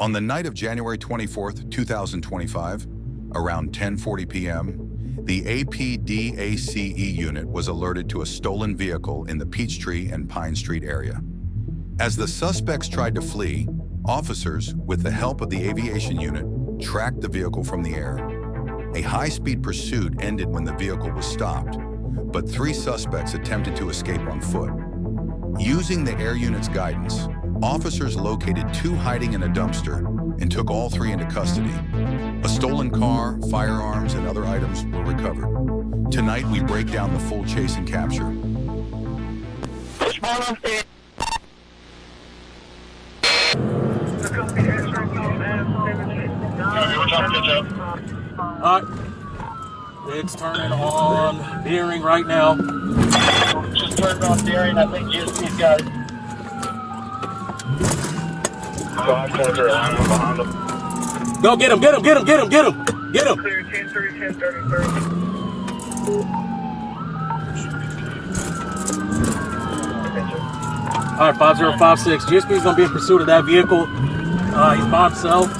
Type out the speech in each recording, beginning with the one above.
On the night of January 24th, 2025, around 10:40 p.m., the APD A.C.E. unit was alerted to a stolen vehicle in the Peachtree and Pine Street area. As the suspects tried to flee, officers, with the help of the aviation unit, tracked the vehicle from the air. A high-speed pursuit ended when the vehicle was stopped, but 3 suspects attempted to escape on foot. Using the air unit's guidance, officers located 2 hiding in a dumpster and took all 3 into custody. A stolen car, firearms, and other items were recovered. Tonight, we break down the full chase and capture. It's turning on bearing right now. Just turned on bearing. I think GSP's got it. Behind him. Go get him, get him, get him, get him, get him, get him. Clear 10-30, 10-30. All right, 5056. GSP's gonna be in pursuit of that vehicle. He's by himself.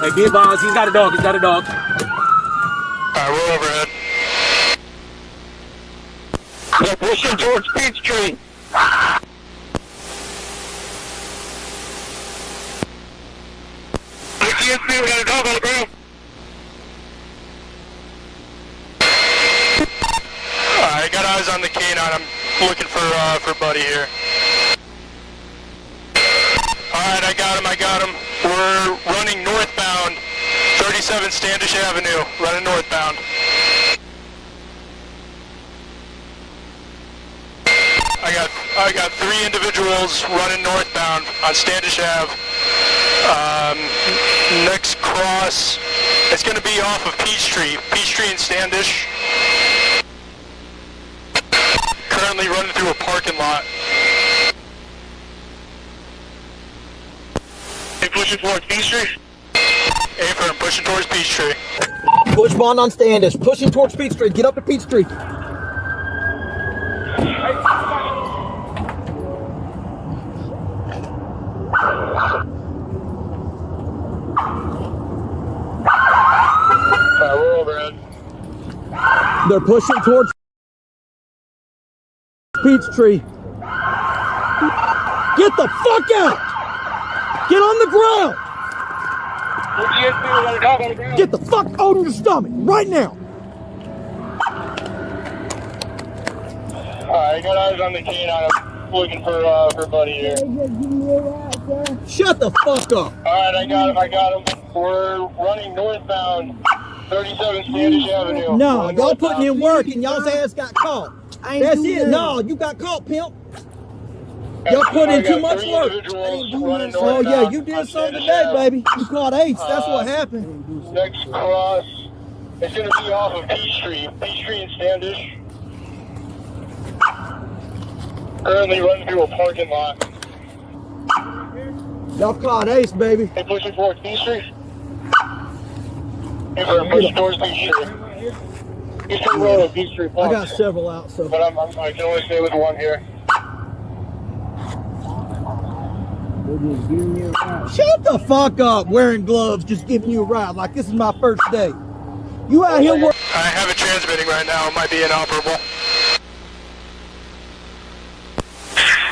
Hey, be advised, he's got a dog, he's got a dog. Alright, we're overhead. They're pushing towards Peachtree. GSP, we got a dog on the ground. Alright, got eyes on the canine. I'm looking for Buddy here. Alright, I got him. We're running northbound, 37 Standish Avenue, running northbound. I got 3 individuals running northbound on Standish Ave. Next cross, it's going to be off of Peachtree and Standish. Currently running through a parking lot. Hey, pushing towards Peachtree. Affirm, pushing towards Peachtree. Push bond on Standish, pushing towards Peachtree. Get up to Peachtree. We're overhead. They're pushing towards Peachtree. Get the fuck out! Get on the ground! GSP, we got a dog on the ground. Get the fuck out of your stomach right now! Alright, got eyes on the canine. I'm looking for Buddy here. Shut the fuck up! Alright, I got him. We're running northbound, 37 Standish Avenue. No, y'all putting in work and y'all's ass got caught. That's it. No, you got caught, pimp. Y'all put in too much work. Oh yeah, you did something today, baby. You caught Ace. That's what happened. Next cross, it's going to be off of Peachtree and Standish. Currently running through a parking lot. Y'all caught Ace, baby. They pushing towards Peachtree. If we're pushing towards Peachtree. Peachtree Road or Peachtree Park. I got several out, so. But I can only stay with 1 here. Shut the fuck up, wearing gloves, just giving you a ride like this is my first day. You out here working. I have it transmitting right now. It might be inoperable.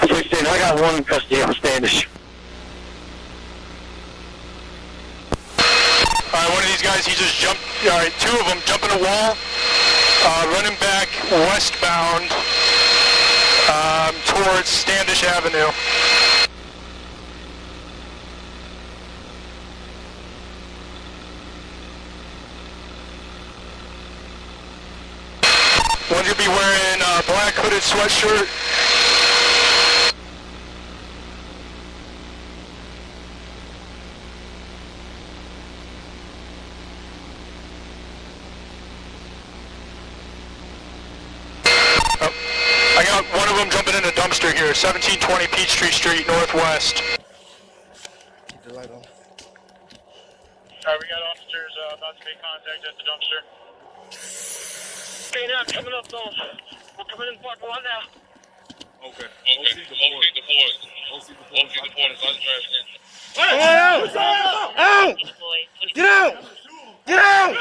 16, I got 1 in custody on Standish. Alright, one of these guys, he just jumped. Alright, 2 of them jumping a wall, running back westbound towards Standish Avenue. One's gonna be wearing a black hooded sweatshirt. I got one of them jumping in a dumpster here, 1720 Peachtree Street, Northwest. Keep the light on. Alright, we got officers about to make contact at the dumpster. Okay, now coming up though. We're coming in the parking lot now. Okay. Hold the fort. Out! Out! Get out! Get out!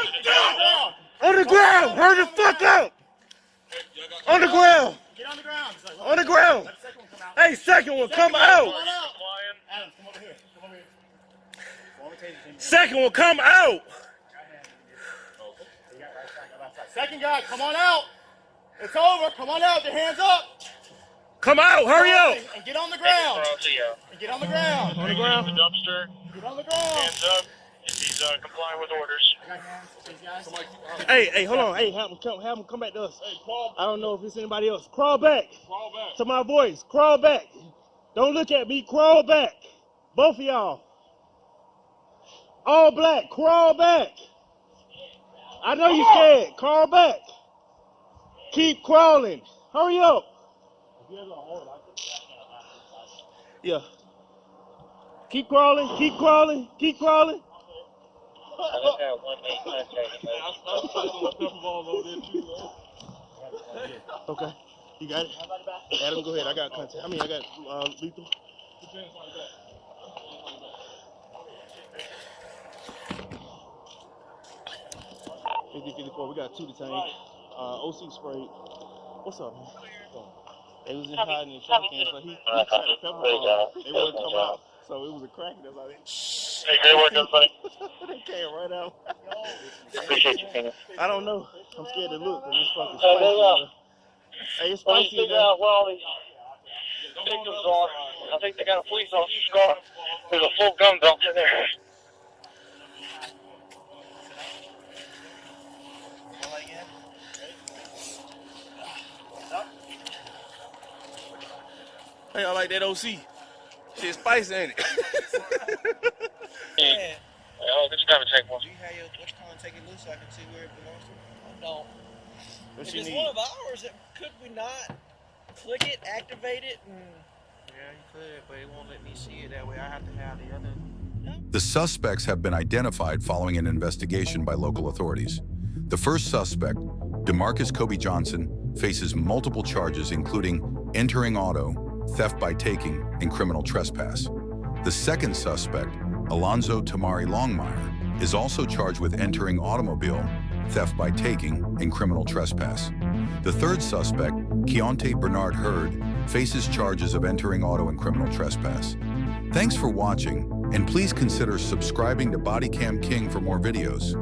On the ground! Hurry the fuck up! On the ground! On the ground! Hey, second one, come out! Second one, come out! Second guy, come on out. It's over. Come on out. Your hands up. Come out! Hurry up! And get on the ground. And get on the ground. On the ground. The dumpster, Get on the ground. hands up, if he's complying with orders. Hey, hold on. Hey, have him come back to us. I don't know if it's anybody else. Crawl back. To my voice. Crawl back. Don't look at me. Crawl back. Both of y'all. All black. Crawl back. I know you're scared. Crawl back. Keep crawling. Hurry up. Yeah. Keep crawling. Keep crawling. Keep crawling. Okay. You got it? Adam, go ahead. I got contact. I got lethal. 50-54. We got 2 detained. O.C. sprayed. What's up, man? They was in hiding in track can, so he tracked the pepper ball. They wouldn't come out. So it was a crack. That's how they. Hey, great work, everybody. They came right out. Appreciate you, Tina. I don't know. I'm scared to look because it's fucking spicy. Hey, it's spicy. Figure out where all these victims are. I think they got a police officer's car. There's a full gun belt in there. Hey, I like that OC. Shit spicy, ain't it? Yeah. Oh, just grab a take one. Do you have your what's called take it loose so I can see where it belongs to? I don't. What If you it's need? one of ours, could we not click it, activate it, and Yeah, you could, but it won't let me see it that way. I have to have the other. The suspects have been identified following an investigation by local authorities. The first suspect, DeMarcus Kobe Johnson, faces multiple charges including entering auto, theft by taking, and criminal trespass. The second suspect, Alonzo Tamari Longmire, is also charged with entering automobile, theft by taking, and criminal trespass. The third suspect, Keontae Bernard Hurd, faces charges of entering auto and criminal trespass. Thanks for watching, and please consider subscribing to Bodycam King for more videos.